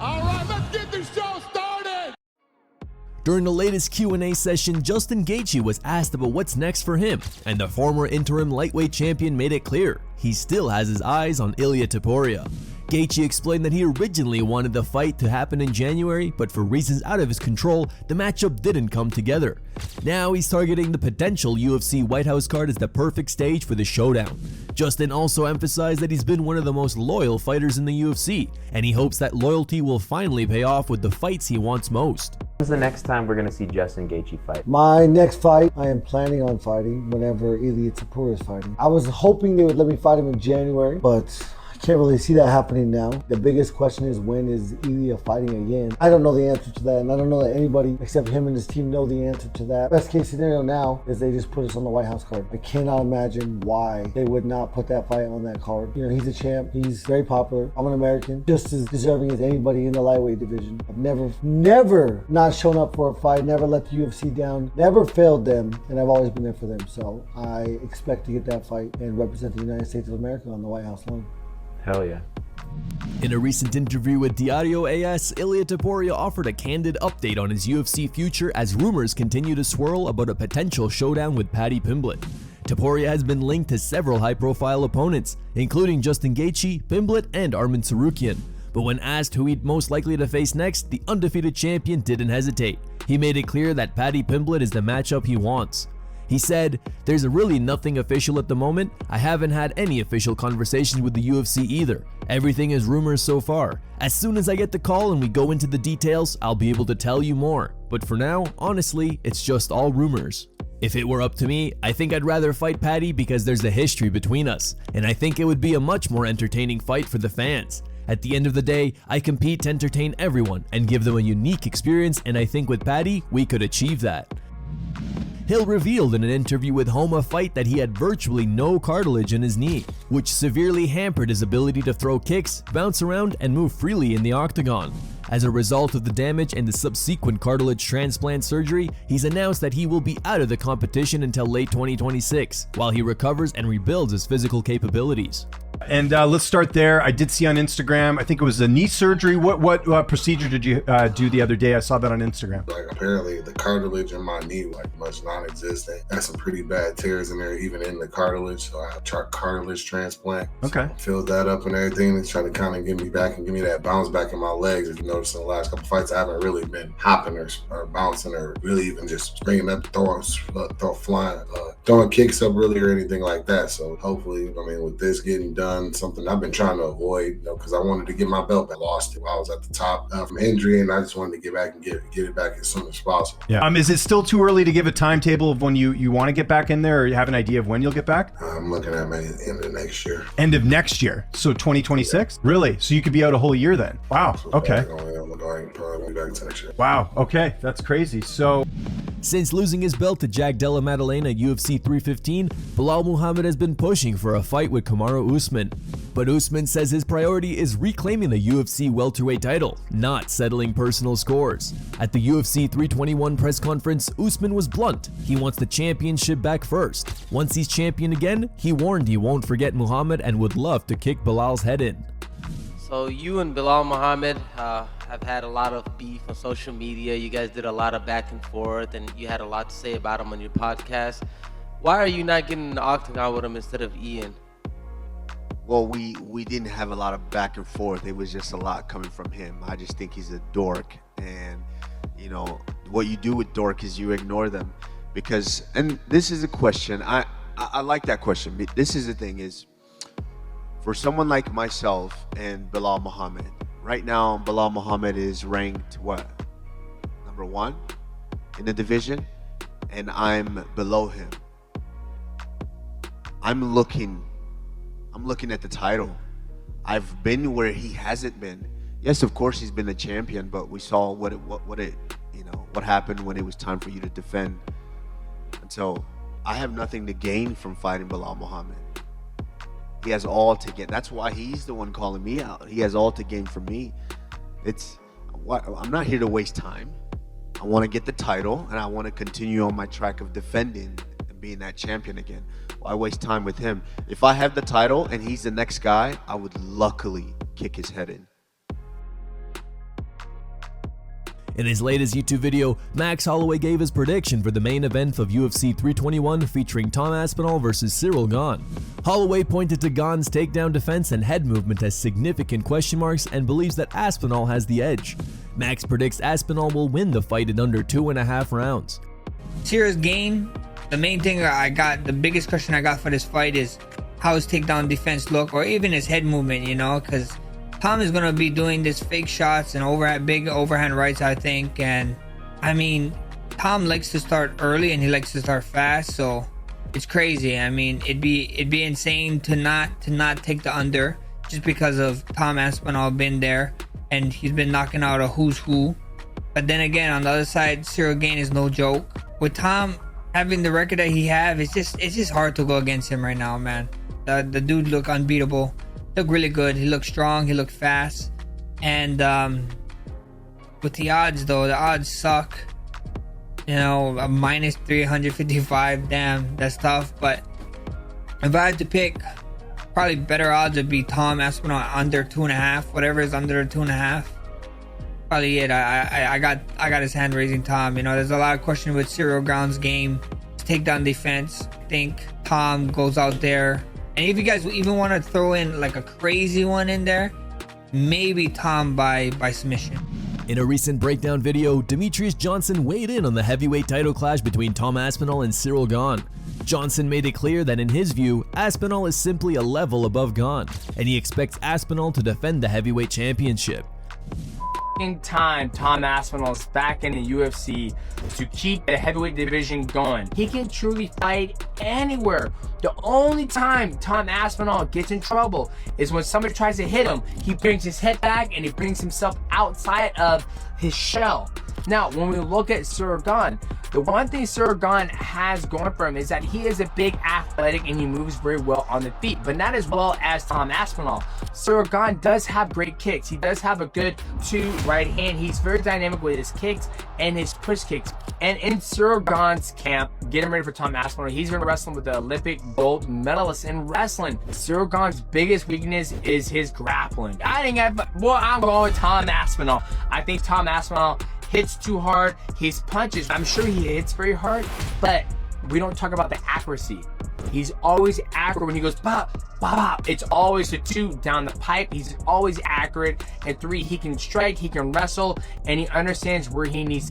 All right, let's get this show started. During the latest Q&A session, Justin Gaethje was asked about what's next for him, and the former interim lightweight champion made it clear he still has his eyes on Ilia Topuria. Gaethje explained that he originally wanted the fight to happen in January, but for reasons out of his control, the matchup didn't come together. Now he's targeting the potential UFC White House card as the perfect stage for the showdown. Justin also emphasized that he's been one of the most loyal fighters in the UFC, and he hopes that loyalty will finally pay off with the fights he wants most. When's the next time we're going to see Justin Gaethje fight? My next fight, I am planning on fighting whenever Ilia Topuria is fighting. I was hoping they would let me fight him in January, but I can't really see that happening now. The biggest question is, when is Ilia fighting again? I don't know the answer to that, and I don't know that anybody except him and his team know the answer to that. Best case scenario now is they just put us on the White House card. I cannot imagine why they would not put that fight on that card. You know, he's a champ. He's very popular. I'm an American, just as deserving as anybody in the lightweight division. I've never not shown up for a fight, never let the UFC down, never failed them, and I've always been there for them. So I expect to get that fight and represent the United States of America on the White House lawn. Hell yeah. In a recent interview with Diario AS, Ilia Topuria offered a candid update on his UFC future as rumors continue to swirl about a potential showdown with Paddy Pimblett. Topuria has been linked to several high-profile opponents, including Justin Gaethje, Pimblett, and Arman Tsarukyan. But when asked who he'd most likely to face next, the undefeated champion didn't hesitate. He made it clear that Paddy Pimblett is the matchup he wants. He said, "There's really nothing official at the moment. I haven't had any official conversations with the UFC either. Everything is rumors so far. As soon as I get the call and we go into the details, I'll be able to tell you more. But for now, honestly, it's just all rumors. If it were up to me, I think I'd rather fight Paddy because there's a history between us, and I think it would be a much more entertaining fight for the fans. At the end of the day, I compete to entertain everyone and give them a unique experience, and I think with Paddy, we could achieve that." Hill revealed in an interview with Home a fight that he had virtually no cartilage in his knee, which severely hampered his ability to throw kicks, bounce around, and move freely in the octagon. As a result of the damage and the subsequent cartilage transplant surgery, he's announced that he will be out of the competition until late 2026, while he recovers and rebuilds his physical capabilities. And let's start there. I did see on Instagram, I think it was a knee surgery. What procedure did you do the other day? I saw that on Instagram. Like, apparently the cartilage in my knee was much non-existent. Got some pretty bad tears in there, even in the cartilage. So I had cartilage transplant. Okay. So filled that up and everything and try to kind of get me back and give me that bounce back in my legs. If you notice in the last couple fights, I haven't really been hopping or bouncing or really even just springing up, throwing kicks up really or anything like that. So hopefully, I mean, with this getting done, something I've been trying to avoid, because I wanted to get my belt back. I lost it while I was at the top from injury, and I just wanted to get back and get it back as soon as possible. Yeah. Is it still too early to give a timetable of when you want to get back in there, or you have an idea of when you'll get back? I'm looking at maybe the end of next year. End of next year, so 2026? Yeah. Really? So you could be out a whole year then? Wow. Okay. I'm going to be back to next year. Wow. Okay, that's crazy. So, since losing his belt to Jack Della Maddalena at UFC 315, Belal Muhammad has been pushing for a fight with Kamaru Usman. But Usman says his priority is reclaiming the UFC welterweight title, not settling personal scores. At the UFC 321 press conference, Usman was blunt. He wants the championship back first. Once he's champion again, he warned he won't forget Muhammad and would love to kick Belal's head in. So you and Belal Muhammad have had a lot of beef on social media. You guys did a lot of back and forth, and you had a lot to say about him on your podcast. Why are you not getting in the octagon with him instead of Ian? Well, we didn't have a lot of back and forth. It was just a lot coming from him. I just think he's a dork, and what you do with dork is you ignore them, because, and this is a question, I like that question. This is the thing is, for someone like myself and Belal Muhammad, right now Belal Muhammad is ranked what? Number 1 in the division, and I'm below him. I'm looking at the title. I've been where he hasn't been. Yes, of course he's been a champion, but we saw what happened when it was time for you to defend. And so I have nothing to gain from fighting Belal Muhammad. He has all to gain. That's why he's the one calling me out. He has all to gain from me. I'm not here to waste time. I want to get the title, and I want to continue on my track of defending and being that champion again. Why waste time with him? If I have the title and he's the next guy, I would luckily kick his head in. In his latest YouTube video, Max Holloway gave his prediction for the main event of UFC 321 featuring Tom Aspinall versus Cyril Gane. Holloway pointed to Gane's takedown defense and head movement as significant question marks and believes that Aspinall has the edge. Max predicts Aspinall will win the fight in under 2.5 rounds. Cyril Gane, the main thing the biggest question I got for this fight is how his takedown defense look, or even his head movement, you know, because Tom is going to be doing this fake shots and big overhand rights, I think. And I mean, Tom likes to start early and he likes to start fast, so it's crazy. I mean, it'd be insane to not take the under just because of Tom Aspinall been there and he's been knocking out a who's who. But then again, on the other side, Cyril Gane is no joke. With Tom having the record that he have, it's just hard to go against him right now, man. The dude look unbeatable. Look really good. He looked strong. He looked fast. And with the odds, though, the odds suck. You know, a minus 355. Damn, that's tough. But if I had to pick, probably better odds would be Tom Aspinall under 2.5. Whatever is under 2.5. Probably it. I got his hand raising Tom. You know, there's a lot of question with Cyril Gane's game. His takedown defense. I think Tom goes out there. And if you guys even want to throw in like a crazy one in there, maybe Tom by submission. In a recent breakdown video, Demetrious Johnson weighed in on the heavyweight title clash between Tom Aspinall and Cyril Gane. Johnson made it clear that in his view, Aspinall is simply a level above Gane, and he expects Aspinall to defend the heavyweight championship. Time Tom Aspinall is back in the UFC to keep the heavyweight division going. He can truly fight anywhere. The only time Tom Aspinall gets in trouble is when somebody tries to hit him. He brings his head back and he brings himself outside of his shell. Now, when we look at Cyril Gane, the one thing Cyril Gane has going for him is that he is a big athletic and he moves very well on the feet, but not as well as Tom Aspinall. Cyril Gane does have great kicks. He does have a good right hand. He's very dynamic with his kicks and his push kicks. And in Cyril Gane's camp, getting ready for Tom Aspinall, he's been wrestling with the Olympic gold medalist in wrestling. Cyril Gane's biggest weakness is his grappling. I'm going with Tom Aspinall. I think Tom Aspinall hits too hard. His punches, I'm sure he hits very hard, but we don't talk about the accuracy. He's always accurate when he goes bop, bop, bop. It's always a 2 down the pipe. He's always accurate. And 3, he can strike, he can wrestle, and he understands where he needs.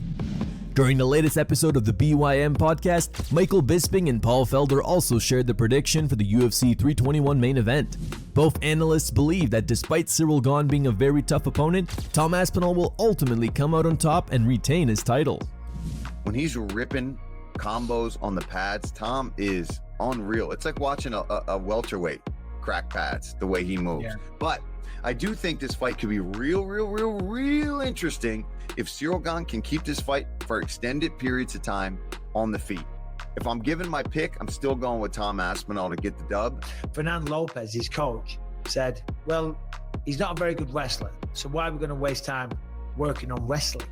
During the latest episode of the BYM podcast, Michael Bisping and Paul Felder also shared the prediction for the UFC 321 main event. Both analysts believe that despite Cyril Gane being a very tough opponent, Tom Aspinall will ultimately come out on top and retain his title. When he's ripping combos on the pads, Tom is unreal. It's like watching a welterweight crack pads, the way he moves. Yeah. But I do think this fight could be real interesting if Cyril Gane can keep this fight for extended periods of time on the feet. If I'm giving my pick, I'm still going with Tom Aspinall to get the dub. Fernando Lopez, his coach, said, well, he's not a very good wrestler, so why are we going to waste time working on wrestling?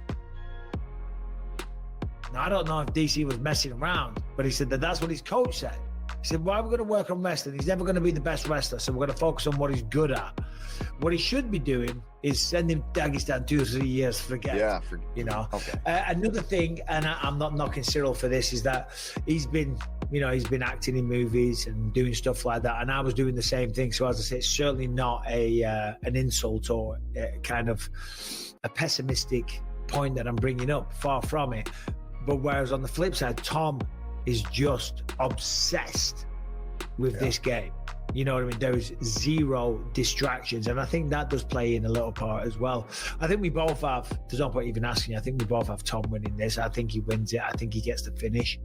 Now, I don't know if DC was messing around, but he said that's what his coach said. He said, why are we going to work on wrestling? He's never going to be the best wrestler, so we're going to focus on what he's good at. What he should be doing is send him Dagestan 2 or 3 years, forget. Yeah, you know. Okay. Another thing, and I'm not knocking Cyril for this, is that he's been acting in movies and doing stuff like that, and I was doing the same thing. So as I say, it's certainly not an insult or kind of a pessimistic point that I'm bringing up. Far from it. But whereas on the flip side, Tom is just obsessed with this game. You know what I mean? There's zero distractions. And I think that does play in a little part as well. I think we both have, there's no point even asking you, I think we both have Tom winning this. I think he wins it. I think he gets the finish.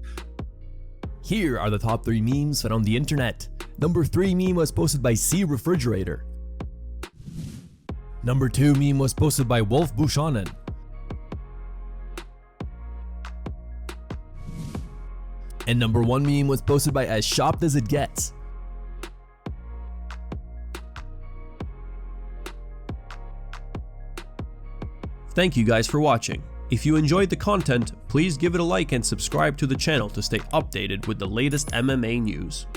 Here are the top 3 memes found on the internet. Number 3 meme was posted by C Refrigerator. Number 2 meme was posted by Wolf Bushanen. And number 1 meme was posted by As Shopped As It Gets. Thank you guys for watching. If you enjoyed the content, please give it a like and subscribe to the channel to stay updated with the latest MMA news.